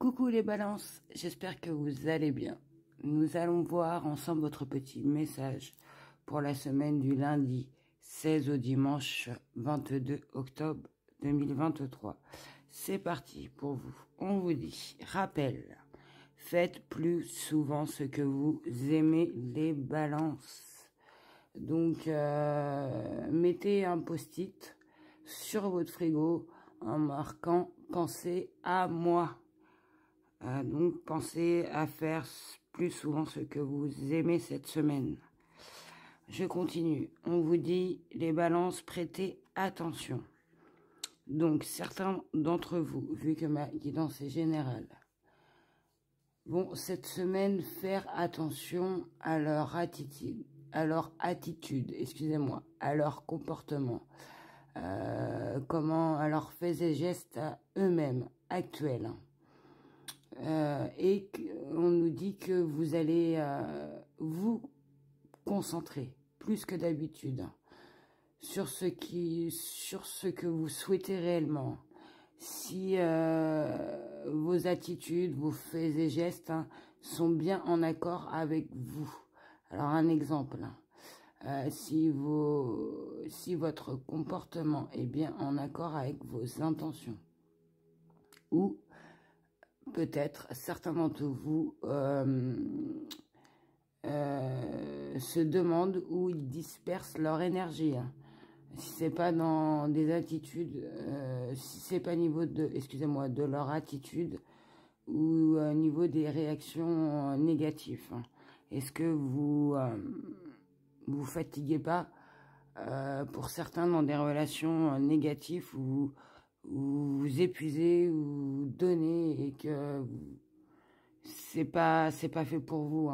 Coucou les balances, j'espère que vous allez bien. Nous allons voir ensemble votre petit message pour la semaine du lundi 16 au dimanche 22 octobre 2023. C'est parti pour vous. On vous dit, rappel, faites plus souvent ce que vous aimez les balances. Donc, mettez un post-it sur votre frigo en marquant « Pensez à moi ». Donc, pensez à faire plus souvent ce que vous aimez cette semaine. Je continue. On vous dit, les balances, prêtez attention. Donc, certains d'entre vous, vu que ma guidance est générale, vont cette semaine faire attention à leur attitude, à leur comportement, à leurs faits et gestes à eux-mêmes, actuels. Et on nous dit que vous allez vous concentrer plus que d'habitude sur ce que vous souhaitez réellement. Si vos attitudes, vos faits et gestes sont bien en accord avec vous. Alors un exemple, si votre comportement est bien en accord avec vos intentions, ou peut-être certains d'entre vous se demandent où ils dispersent leur énergie. Si c'est pas dans des attitudes, si c'est pas au niveau de leur attitude ou au niveau des réactions négatives. Est-ce que vous fatiguez pas pour certains dans des relations négatives ou vous épuisez ou donnez et que c'est pas fait pour vous.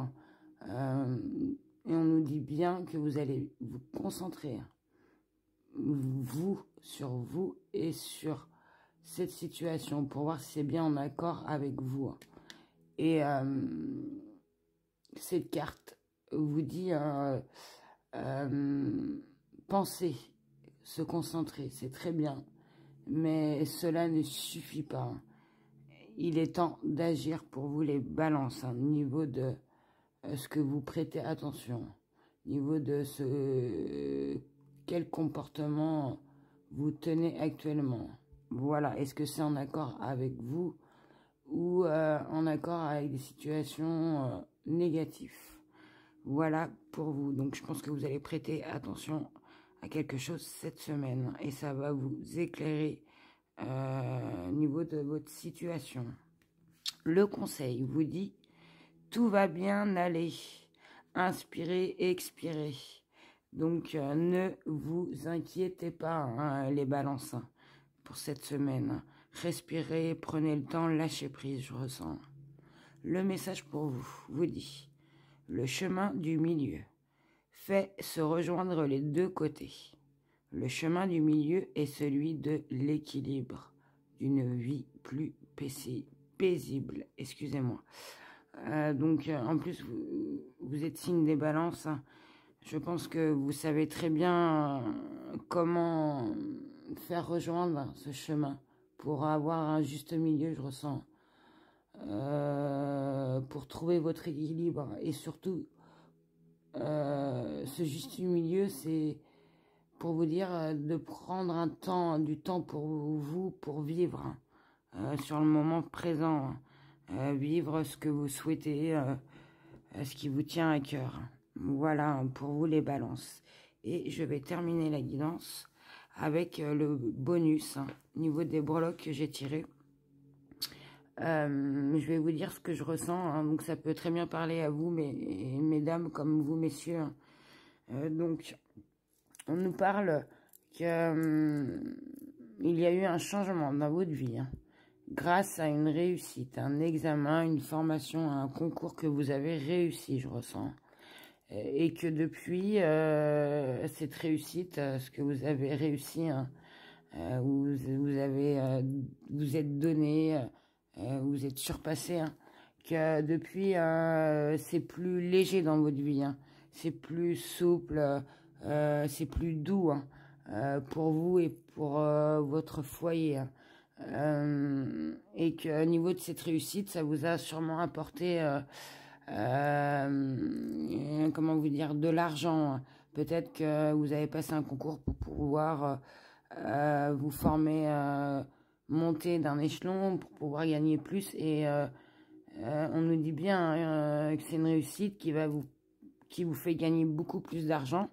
Et on nous dit bien que vous allez vous concentrer sur vous et sur cette situation pour voir si c'est bien en accord avec vous. Et cette carte vous dit penser, se concentrer, c'est très bien. Mais cela ne suffit pas. Il est temps d'agir pour vous les balances, au niveau de ce que vous prêtez attention, au niveau de quel comportement vous tenez actuellement. Voilà, est-ce que c'est en accord avec vous ou en accord avec des situations négatives? Voilà pour vous. Donc je pense que vous allez prêter attention à quelque chose cette semaine et ça va vous éclairer au niveau de votre situation. Le conseil vous dit, tout va bien aller, inspirez, expirez. Donc ne vous inquiétez pas les balances pour cette semaine. Respirez, prenez le temps, lâchez prise, je ressens. Le message pour vous dit, le chemin du milieu fait se rejoindre les deux côtés. Le chemin du milieu est celui de l'équilibre, d'une vie plus paisible. Excusez-moi. Donc, en plus, vous êtes signe des balances. Je pense que vous savez très bien comment faire rejoindre ce chemin pour avoir un juste milieu, je ressens. Pour trouver votre équilibre et surtout ce juste milieu, c'est pour vous dire de prendre du temps pour vous, pour vivre sur le moment présent, vivre ce que vous souhaitez, ce qui vous tient à cœur. Voilà pour vous les balances. Et je vais terminer la guidance avec le bonus au niveau des breloques que j'ai tirées. Je vais vous dire ce que je ressens, donc ça peut très bien parler à vous, mesdames, comme vous, messieurs. Donc, on nous parle que il y a eu un changement dans votre vie, grâce à une réussite, un examen, une formation, un concours que vous avez réussi, je ressens. Et que depuis cette réussite, ce que vous avez réussi, vous êtes donné, vous êtes surpassé, que depuis c'est plus léger dans votre vie, c'est plus souple, c'est plus doux pour vous et pour votre foyer. et qu'au niveau de cette réussite, ça vous a sûrement apporté, comment vous dire, de l'argent. Peut-être que vous avez passé un concours pour pouvoir vous former, monter d'un échelon pour pouvoir gagner plus. Et on nous dit bien que c'est une réussite qui vous fait gagner beaucoup plus d'argent.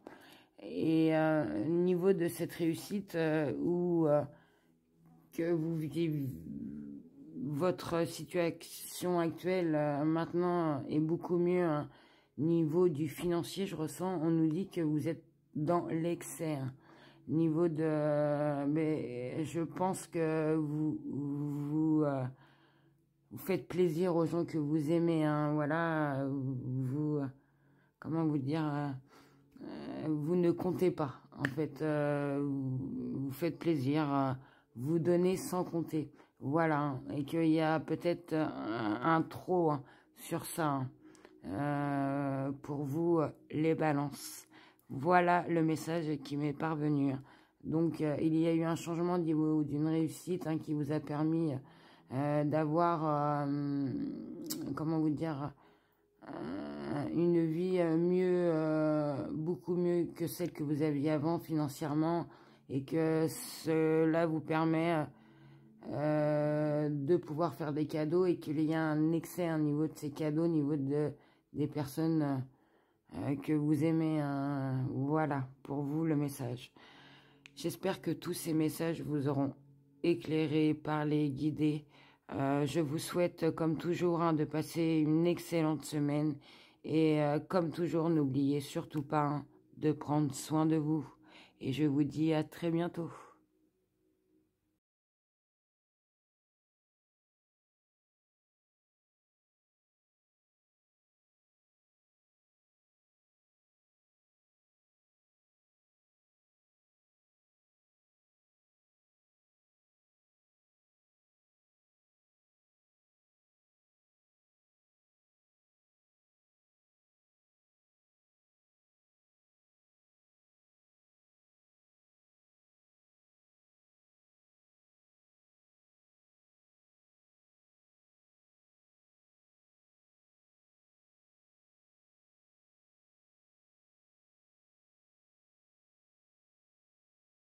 Et au niveau de cette réussite où que vous vivez votre situation actuelle maintenant est beaucoup mieux, hein. Niveau du financier, je ressens, on nous dit que vous êtes dans l'excès, hein. Niveau de... mais je pense que vous faites plaisir aux gens que vous aimez, hein. Voilà, comment vous dire, vous ne comptez pas, en fait, vous faites plaisir, vous donnez sans compter, voilà, hein. Et qu'il y a peut-être un trop, hein, sur ça, hein. Pour vous, les balances. Voilà le message qui m'est parvenu. Donc, il y a eu un changement d'une réussite, hein, qui vous a permis d'avoir, comment vous dire, une vie beaucoup mieux que celle que vous aviez avant financièrement, et que cela vous permet de pouvoir faire des cadeaux, et qu'il y a un excès au niveau de ces cadeaux, au niveau des personnes que vous aimez, hein. Voilà, pour vous, le message. J'espère que tous ces messages vous auront éclairé, parlé, guidé. Je vous souhaite, comme toujours, hein, de passer une excellente semaine. Et comme toujours, n'oubliez surtout pas, hein, de prendre soin de vous. Et je vous dis à très bientôt.